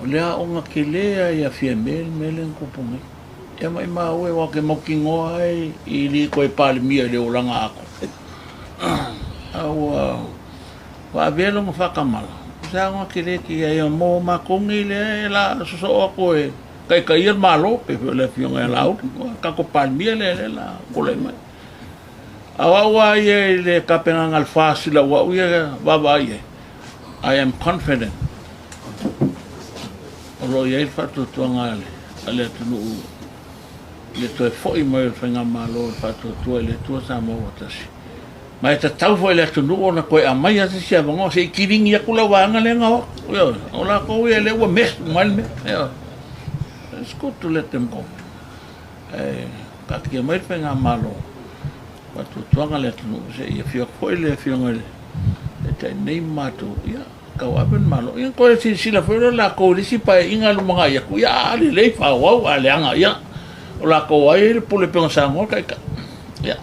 lea o nga ke lea ia fia mele kupungi. Ia mai maue wa ke mokingoa ai I li koe pale mia le o langa ako. Au wa velo mo whakamala. Sa nga ke lea ki ia mo makongi le la soso ako e kai ia malo pe le fionga lau ka ko pale mia le la kole mai. Awa ia le kapenga ngal fasila wa ia baba ia. I am confident. Olo ia fatu tuanga ale tunu le to foi mai fenga malo fatu tu le tu sa mo watasi. Mai ta tau foi le tunu ona ko a mai ase sia bongo se kiringi ya kula wanga le ngao. Yo, ola ko ia le wa mes mal me. Yo. It's good to let them go. Ka ki mai fenga malo. Fatu tuanga le tunu se ia fio foi le fio ngale. Te nei matu ia kau aben malo yang ko si sila fero la ko si pa inga lu mga ya ku ya ali le fa wa ale anga ya la ko ai pule pensa ngo kai ya